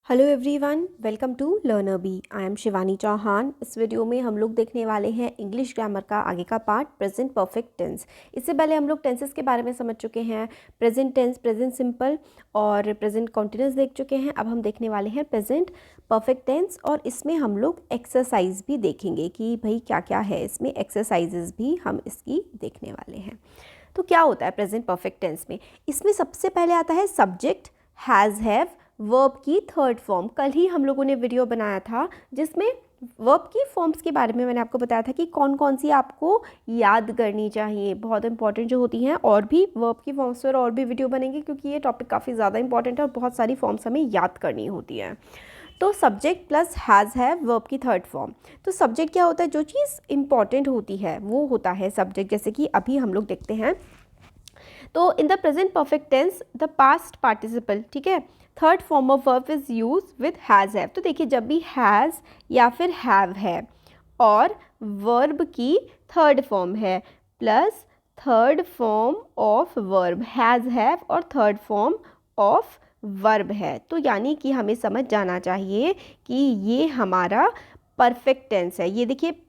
Hello everyone, welcome to learner B. I am Shivani Chauhan. इस video में हम लोग देखने वाले हैं इंग्लिश ग्रामर का आगे का पार्ट, प्रेजेंट परफेक्ट टेंस। इससे पहले हम लोग टेंसेस के बारे में समझ चुके हैं, प्रेजेंट टेंस, प्रेजेंट सिंपल और प्रेजेंट कॉन्टिन्यूस देख चुके हैं। अब हम देखने वाले हैं प्रेजेंट परफेक्ट टेंस और इसमें हम लोग एक्सरसाइज भी देखेंगे कि भाई क्या क्या है इसमें, एक्सरसाइजेज भी हम इसकी देखने वाले हैं। तो क्या होता है प्रेजेंट परफेक्ट टेंस में? इसमें सबसे पहले आता है सब्जेक्ट, हैज़, हैव, वर्ब की थर्ड फॉर्म। कल ही हम लोगों ने वीडियो बनाया था जिसमें वर्ब की फॉर्म्स के बारे में मैंने आपको बताया था कि कौन कौन सी आपको याद करनी चाहिए, बहुत इंपॉर्टेंट जो होती हैं। और भी वर्ब की फॉर्म्स पर और भी वीडियो बनेंगे क्योंकि ये टॉपिक काफ़ी ज़्यादा इंपॉर्टेंट है और बहुत सारी फॉर्म्स हमें याद करनी होती हैं। तो सब्जेक्ट प्लस हैज़ है वर्ब की थर्ड फॉर्म। तो सब्जेक्ट क्या होता है? जो चीज़ इंपॉर्टेंट होती है वो होता है सब्जेक्ट। जैसे कि अभी हम लोग देखते हैं, तो in the present perfect tense the past participle, ठीक है, third form of verb is use with has, have. तो देखिए, जब भी हैज़ या फिर हैव है और वर्ब की थर्ड फॉर्म है plus third form of verb, has, have और थर्ड फॉर्म ऑफ वर्ब है, तो यानी कि हमें समझ जाना चाहिए कि ये हमारा परफेक्ट टेंस है। ये देखिए,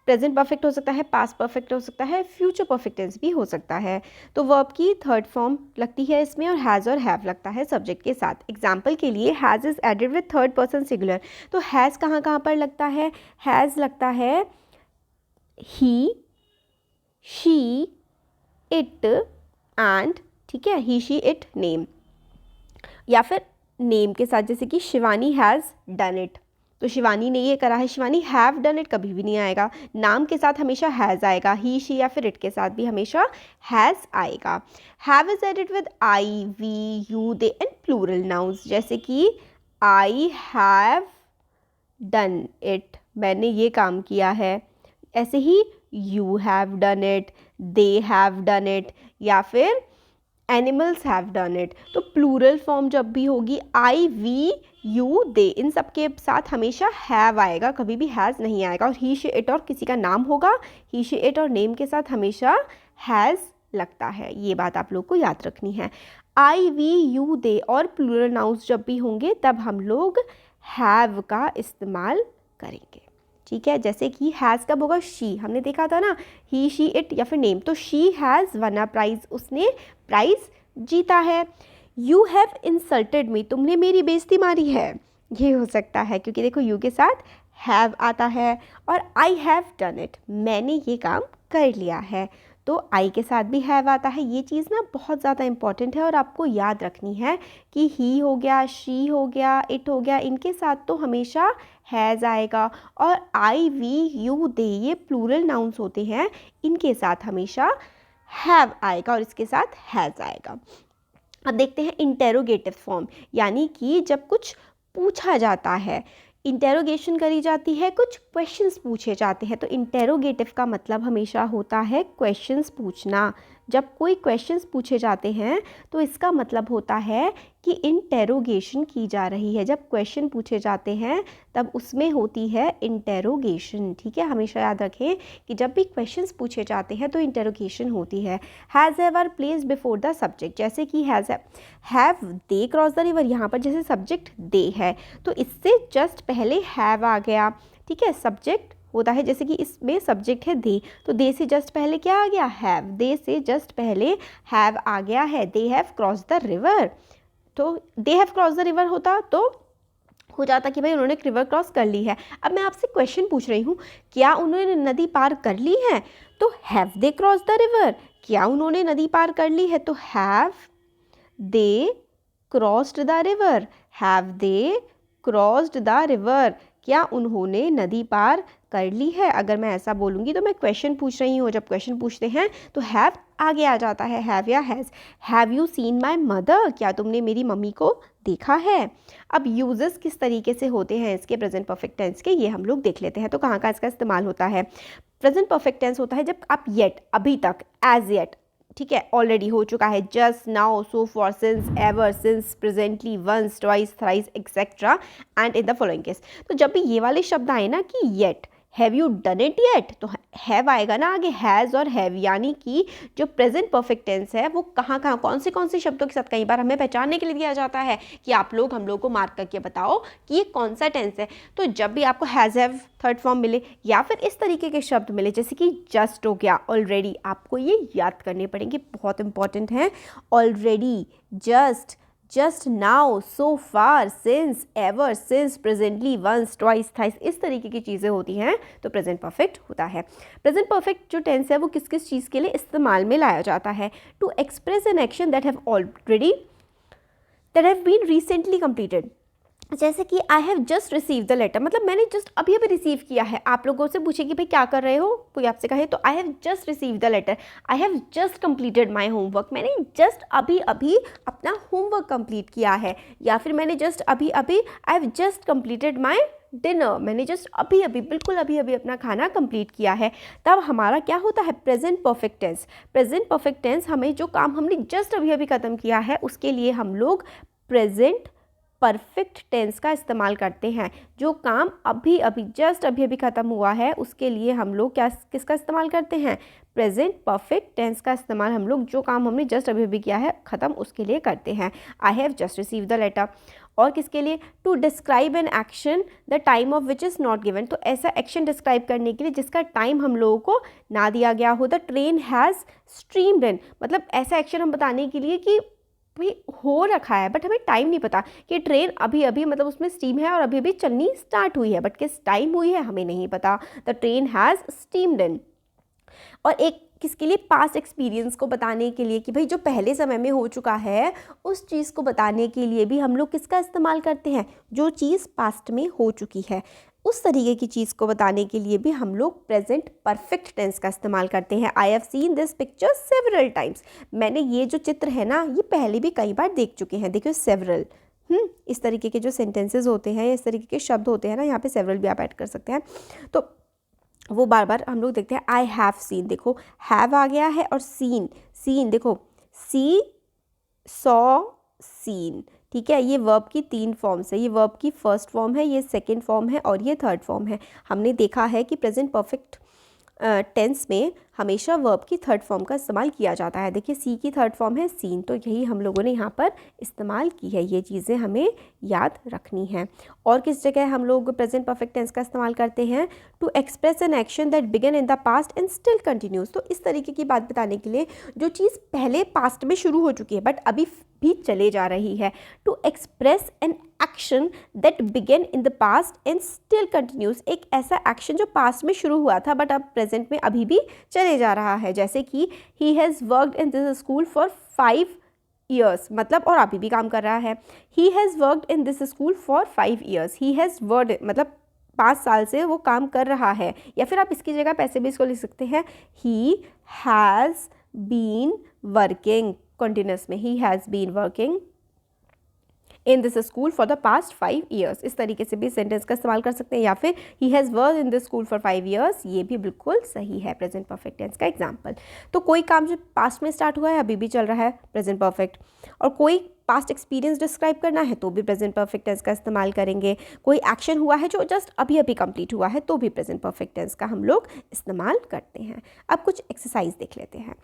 प्रेजेंट परफेक्ट हो सकता है, पास्ट परफेक्ट हो सकता है, फ्यूचर परफेक्ट टेंस भी हो सकता है। तो वर्ब की थर्ड फॉर्म लगती है इसमें और हैज़ और हैव लगता है सब्जेक्ट के साथ। एग्जाम्पल के लिए, has is added with third person singular. तो हैज़ कहाँ कहाँ पर लगता है? हैज़ लगता है ही, शी, इट एंड, ठीक है, ही, शी, इट, नेम। या फिर नेम के साथ, जैसे कि शिवानी हैज़ डन इट, तो शिवानी ने ये करा है। शिवानी हैव डन इट कभी भी नहीं आएगा, नाम के साथ हमेशा हैज़ आएगा। ही, शी या फिर इट के साथ भी हमेशा हैज़ आएगा। Have is added with I, we, you, they and plural nouns, जैसे कि आई हैव डन इट, मैंने ये काम किया है। ऐसे ही you have done it, they have done it या फिर एनिमल्स हैव डन इट। तो प्लूरल फॉर्म जब भी होगी, आई, वी, यू, दे, इन सब के साथ हमेशा हैव आएगा, कभी भी हैज़ नहीं आएगा। और ही, शी, इट और किसी का नाम होगा, ही, शी, इट और नेम के साथ हमेशा हैज़ लगता है। ये बात आप लोग को याद रखनी है। आई, वी, यू, दे और प्लूरल नाउन्स जब भी होंगे तब हम लोग हैव का इस्तेमाल करेंगे, ठीक है। जैसे कि हैज़ कब होगा? शी, हमने देखा था ना, ही, शी, इट या फिर नेम। तो she has one a price, उसने प्राइज़ जीता है। यू हैव इंसल्टेड मी, तुमने मेरी बेइज्जती मारी है, ये हो सकता है क्योंकि देखो यू के साथ हैव आता है। और आई हैव डन इट, मैंने ये काम कर लिया है, तो आई के साथ भी हैव आता है। ये चीज़ ना बहुत ज़्यादा इंपॉर्टेंट है और आपको याद रखनी है कि ही हो गया, शी हो गया, इट हो गया, इनके साथ तो हमेशा हैज़ आएगा। और आई, वी, यू, दे, ये प्लूरल नाउन्स होते हैं, इनके साथ हमेशा हैव आएगा और इसके साथ हैज़ आएगा। अब देखते हैं इंटेरोगेटिव फॉर्म, यानी कि जब कुछ पूछा जाता है, इंटेरोगेशन करी जाती है, कुछ क्वेश्चंस पूछे जाते हैं। तो इंटेरोगेटिव का मतलब हमेशा होता है क्वेश्चंस पूछना। जब कोई क्वेश्चंस पूछे जाते हैं तो इसका मतलब होता है कि इंटेरोगेशन की जा रही है। जब क्वेश्चन पूछे जाते हैं तब उसमें होती है इंटेरोगेशन, ठीक है। हमेशा याद रखें कि जब भी क्वेश्चंस पूछे जाते हैं तो इंटेरोगेशन होती है। Has have are placed before the subject, जैसे कि have they cross the river, यहाँ पर जैसे सब्जेक्ट दे है तो इससे जस्ट पहले हैव आ गया, ठीक है। सब्जेक्ट होता है, जैसे कि इसमें सब्जेक्ट है दे, तो दे से जस्ट पहले क्या आ गया? हैव। दे से जस्ट पहले हैव आ गया है। They have cross the river, तो they have cross the river होता तो हो जाता कि भाई उन्होंने रिवर क्रॉस कर ली है। अब मैं आपसे क्वेश्चन पूछ रही हूँ, क्या उन्होंने नदी पार कर ली है? तो have they cross the river, क्या उन्होंने नदी पार कर ली है? तो have they crossed the river, have they crossed the river, क्या उन्होंने नदी पार कर ली है? अगर मैं ऐसा बोलूँगी तो मैं क्वेश्चन पूछ रही हूँ। जब क्वेश्चन पूछते हैं तो हैव आगे आ जाता है, हैव या has. Have you seen my mother, क्या तुमने मेरी मम्मी को देखा है? अब यूजेस किस तरीके से होते हैं इसके प्रेजेंट परफेक्ट टेंस के, ये हम लोग देख लेते हैं। तो कहाँ का इसका इस्तेमाल होता है? प्रेजेंट परफेक्ट टेंस होता है जब आप येट, अभी तक, एज येट, ठीक है, ऑलरेडी हो चुका है, just, now, so far, since, ever, since, presently, once, twice, thrice, etcetera and in the following case. तो जब भी ये वाले शब्द आए ना कि yet have you done it yet, तो हैव आएगा ना आगे, हैज़ और हैव, यानी कि जो प्रेजेंट परफेक्ट टेंस है वो कहाँ कहाँ कौन से शब्दों के साथ कई बार हमें पहचानने के लिए दिया जाता है कि आप लोग हम लोग को मार्क करके बताओ कि ये कौन सा टेंस है। तो जब भी आपको हैज़ हैव थर्ड फॉर्म मिले या फिर इस तरीके के शब्द मिले जैसे कि जस्ट हो गया, ऑलरेडी, आपको ये याद करने पड़ेंगे, बहुत इंपॉर्टेंट है। Already, just, just now, so far, since, ever, since, presently, once, twice, thrice, इस तरीके की चीज़ें होती हैं तो प्रेजेंट परफेक्ट होता है। प्रेजेंट परफेक्ट जो टेंस है वो किस किस चीज़ के लिए इस्तेमाल में लाया जाता है? To express an action that have been recently completed, जैसे कि I have just receive the letter, मतलब मैंने जस्ट अभी अभी रिसीव किया है। आप लोगों से पूछे कि भाई क्या कर रहे हो, कोई आपसे कहे तो I have just receive the letter, I have just completed my homework, मैंने जस्ट अभी अभी अपना होमवर्क कंप्लीट किया है। या फिर मैंने जस्ट अभी अभी, आई have just completed my dinner, मैंने जस्ट अभी अभी, बिल्कुल अभी अभी अपना खाना कंप्लीट किया है। तब हमारा क्या होता है? Present perfect tense. Present perfect tense हमें जो काम हमने जस्ट अभी अभी ख़त्म किया है उसके लिए हम लोग प्रेजेंट परफेक्ट टेंस का इस्तेमाल करते हैं। जो काम अभी अभी जस्ट अभी अभी ख़त्म हुआ है उसके लिए हम लोग किसका इस्तेमाल करते हैं? प्रेजेंट परफेक्ट टेंस का इस्तेमाल हम लोग जो काम हमने जस्ट अभी अभी किया है ख़त्म उसके लिए करते हैं। I have just receive the letter. और किसके लिए? To describe an action the time of which is not given, तो ऐसा एक्शन डिस्क्राइब करने के लिए जिसका टाइम हम लोगों को ना दिया गया हो। द ट्रेन हैज़ स्ट्रीम्ड इन, मतलब ऐसा एक्शन हम बताने के लिए कि भाई हो रखा है बट हमें टाइम नहीं पता कि ट्रेन अभी अभी, मतलब उसमें स्टीम है और अभी अभी चलनी स्टार्ट हुई है, बट किस टाइम हुई है हमें नहीं पता। द ट्रेन हैज़ स्टीम्ड इन। और एक किसके लिए? पास्ट एक्सपीरियंस को बताने के लिए कि भाई जो पहले समय में हो चुका है उस चीज़ को बताने के लिए भी हम लोग किसका इस्तेमाल करते हैं? जो चीज़ पास्ट में हो चुकी है उस तरीके की चीज़ को बताने के लिए भी हम लोग प्रेजेंट परफेक्ट टेंस का इस्तेमाल करते हैं। I have seen this picture several times, मैंने ये जो चित्र है ना ये पहले भी कई बार देख चुके हैं। देखिए सेवरल, इस तरीके के जो सेंटेंसेस होते हैं, इस तरीके के शब्द होते हैं ना, यहाँ पे सेवरल भी आप ऐड कर सकते हैं, तो वो बार बार हम लोग देखते हैं। आई हैव सीन, देखो हैव आ गया है और सीन, सीन देखो, सी, सॉ, सीन, ठीक है। ये वर्ब की 3 फॉर्म्स है, ये वर्ब की फर्स्ट फॉर्म है, ये सेकंड फॉर्म है और ये थर्ड फॉर्म है। हमने देखा है कि प्रेजेंट परफेक्ट टेंस में हमेशा वर्ब की थर्ड फॉर्म का इस्तेमाल किया जाता है। देखिए सी की थर्ड फॉर्म है सीन, तो यही हम लोगों ने यहाँ पर इस्तेमाल की है। ये चीज़ें हमें याद रखनी हैं। और किस जगह हम लोग प्रेजेंट परफेक्ट टेंस का इस्तेमाल करते हैं? To express an action that began in the past and still continues, तो इस तरीके की बात बताने के लिए जो चीज़ पहले पास्ट में शुरू हो चुकी है बट अभी भी चले जा रही है। To express an action that began in the past and still continues, एक ऐसा एक्शन जो पास्ट में शुरू हुआ था बट अब प्रेजेंट में अभी भी चले जा रहा है। जैसे कि he has worked in this school for 5 years, मतलब और अभी भी काम कर रहा है। He has worked in this school for 5 years, he has worked मतलब 5 साल से वो काम कर रहा है। या फिर आप इसकी जगह पैसे भी इसको लिख सकते हैं, he has been working continuous में, he has been working in this school for the past 5 years, इस तरीके से भी सेंटेंस का इस्तेमाल कर सकते हैं। या फिर he has worked in this school for 5 years, ये भी बिल्कुल सही है प्रेजेंट परफेक्ट टेंस का एग्जाम्पल। तो कोई काम जो पास्ट में स्टार्ट हुआ है अभी भी चल रहा है, प्रेजेंट परफेक्ट। और कोई पास्ट एक्सपीरियंस डिस्क्राइब करना है तो भी प्रेजेंट परफेक्ट टेंस का इस्तेमाल करेंगे। कोई एक्शन हुआ है जो जस्ट अभी अभी कंप्लीट हुआ है तो भी प्रेजेंट परफेक्ट टेंस का हम लोग इस्तेमाल करते हैं। अब कुछ एक्सरसाइज देख लेते हैं।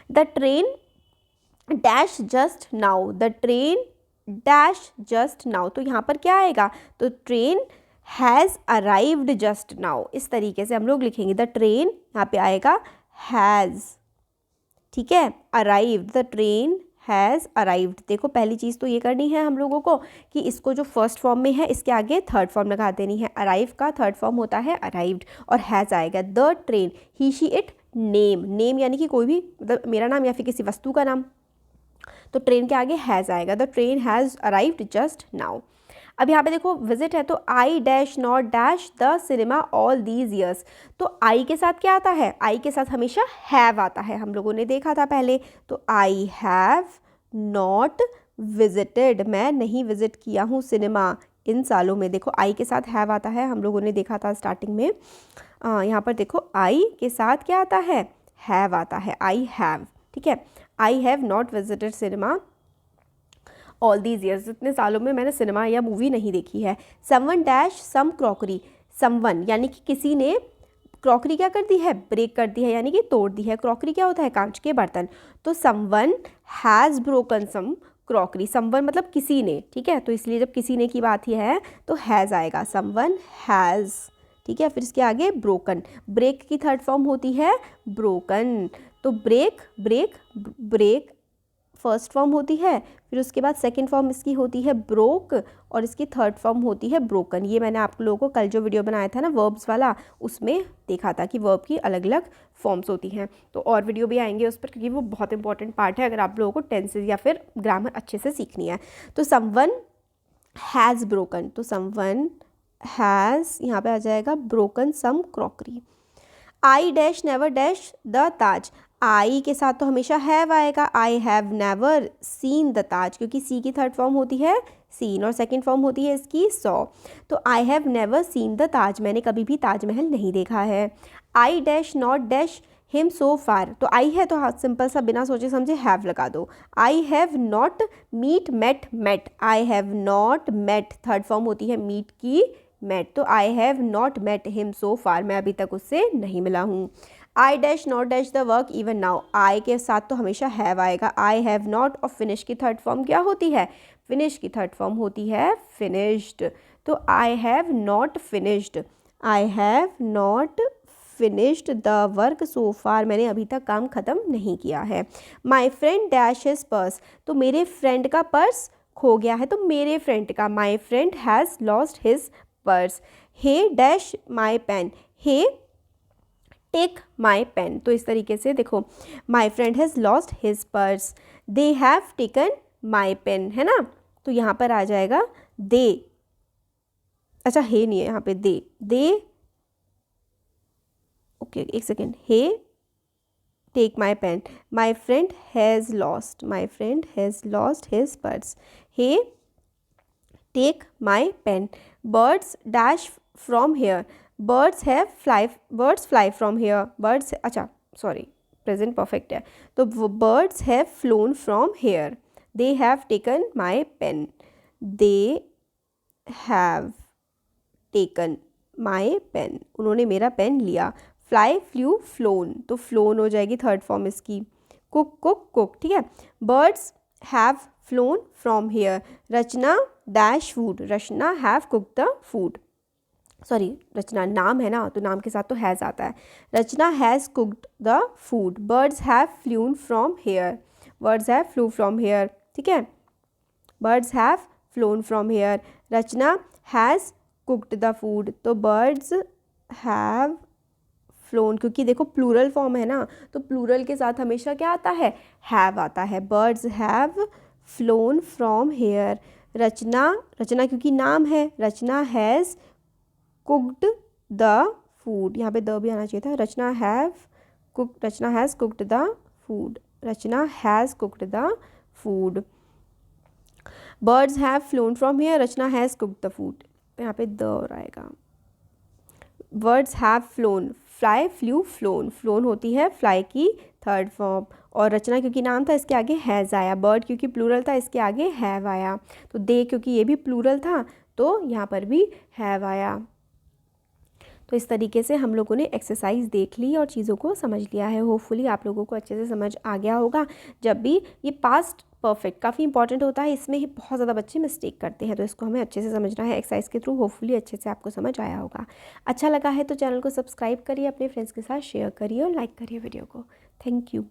The train dash just now, the train dash just now, तो यहाँ पर क्या आएगा? तो train has arrived just now, इस तरीके से हम लोग लिखेंगे। द ट्रेन यहाँ पे आएगा हैज़, ठीक है, arrived, the train has arrived. देखो पहली चीज़ तो ये करनी है हम लोगों को कि इसको जो फर्स्ट फॉर्म में है इसके आगे थर्ड फॉर्म लगा देनी है। अराइव का थर्ड फॉर्म होता है अराइव्ड और हैज़ आएगा। The train, he she it, name, name यानी कि कोई भी, मतलब मेरा नाम या फिर किसी वस्तु का नाम, तो ट्रेन के आगे हैज़ आएगा। The train has arrived just now. अब यहाँ पे देखो विजिट है तो आई dash not dash the cinema all these years, तो आई के साथ क्या आता है? आई के साथ हमेशा हैव आता है, हम लोगों ने देखा था पहले। तो आई हैव नॉट विजिटेड, मैं नहीं विजिट किया हूँ सिनेमा इन सालों में। देखो आई के साथ हैव आता है, हम लोगों ने देखा था स्टार्टिंग में। यहाँ पर देखो आई के साथ क्या आता है? हैव आता है, आई हैव, ठीक है। आई have not visited cinema all these years, इतने सालों में मैंने सिनेमा या मूवी नहीं देखी है। समवन डैश सम क्रॉकरी, समवन यानी कि किसी ने क्रॉकरी क्या कर दी है, ब्रेक कर दी है, यानी कि तोड़ दी है। क्रॉकरी क्या होता है, कांच के बर्तन। तो someone has broken some crockery, someone मतलब किसी ने, ठीक है, तो इसलिए जब किसी ने की बात ही है तो हैज़ आएगा, समवन हैज़, ठीक है। फिर इसके आगे ब्रोकन, ब्रेक की थर्ड फॉर्म होती है ब्रोकन। तो break, break, break first form होती है, फिर उसके बाद सेकंड फॉर्म इसकी होती है ब्रोक, और इसकी थर्ड फॉर्म होती है ब्रोकन। ये मैंने आप लोगों को कल जो वीडियो बनाया था ना वर्ब्स वाला, उसमें देखा था कि वर्ब की अलग अलग फॉर्म्स होती हैं। तो और वीडियो भी आएंगे उस पर, क्योंकि वो बहुत इंपॉर्टेंट पार्ट है अगर आप लोगों को टेंसेज या फिर ग्रामर अच्छे से सीखनी है। तो समवन हैज़ ब्रोकन, तो समवन हैज़ यहाँ पे आ जाएगा broken some crockery. I dash never dash the Taj, I के साथ तो हमेशा हैव आएगा। I have never seen the Taj, क्योंकि सी की थर्ड फॉर्म होती है सीन और सेकंड फॉर्म होती है इसकी सॉ। तो I have never seen the Taj, मैंने कभी भी ताजमहल नहीं देखा है। I dash not dash him so far, तो आई है तो हाँ सिंपल सा बिना सोचे समझे हैव लगा दो। I have not meet met met, I have not met third form होती है मीट की मेट, तो I have not met him so far, मैं अभी तक उससे नहीं मिला हूँ। I dash not dash the work even now, I के साथ तो हमेशा हैव आएगा। आई हैव नॉट, और फिनिश की थर्ड फॉर्म क्या होती है, फिनिश की थर्ड फॉर्म होती है फिनिश्ड। तो I have not finished, I have not finished the work so far, मैंने अभी तक काम ख़त्म नहीं किया है। My friend dash his purse, तो मेरे फ्रेंड का पर्स खो गया है, तो मेरे फ्रेंड का, my friend has lost his purse. He dash my pen, he take my pen, तो इस तरीके से देखो my friend has lost his purse, they have taken my pen, है ना। तो यहाँ पर आ जाएगा दे, अच्छा हे नहीं है यहाँ पे, दे ओके एक second, he take my pen, my friend has lost, my friend has lost his purse, he take my pen. Birds dash from here, birds have fly, birds fly from here, birds, अच्छा sorry present perfect है, तो birds have flown from here. They have taken my pen, they have taken my pen, उन्होंने मेरा pen लिया। Fly flew flown, तो flown हो जाएगी third form इसकी। कुक कुक कुक, ठीक है। Birds have flown from here, Rachna dash food, Rachna have cook the food, sorry Rachna नाम है ना, तो नाम के साथ तो हैज़ आता है। Rachna has cooked the food, birds have flown from here, birds have flew from here, ठीक है। Birds have flown from here, Rachna has cooked the food, तो बर्ड्स हैव फ्लोन, क्योंकि देखो प्लूरल फॉर्म है ना, तो प्लूरल के साथ हमेशा क्या आता है, हैव आता है। Birds have flown from here, Rachna, Rachna क्योंकि नाम है, Rachna has cooked the food, यहाँ पे द भी आना चाहिए था। Rachna have cook, Rachna has cooked the food, Rachna has cooked the food. Birds have flown from here, Rachna has cooked the food, यहाँ पे द आएगा। Birds have flown, fly flew flown, flown होती है फ्लाई की थर्ड फॉर्म, और रचना क्योंकि नाम था इसके आगे हैज़ आया, बर्ड क्योंकि प्लूरल था इसके आगे हैव आया, तो दे क्योंकि ये भी प्लूरल था तो यहाँ पर भी हैव आया। तो इस तरीके से हम लोगों ने एक्सरसाइज देख ली और चीज़ों को समझ लिया है। होपफुली आप लोगों को अच्छे से समझ आ गया होगा। जब भी ये पास्ट परफेक्ट काफ़ी इंपॉर्टेंट होता है, इसमें ही बहुत ज़्यादा बच्चे मिस्टेक करते हैं, तो इसको हमें अच्छे से समझना है एक्सरसाइज के थ्रू। होपफुली अच्छे से आपको समझ आया होगा। अच्छा लगा है तो चैनल को सब्सक्राइब करिए, अपने फ्रेंड्स के साथ शेयर करिए और लाइक करिए वीडियो को। Thank you.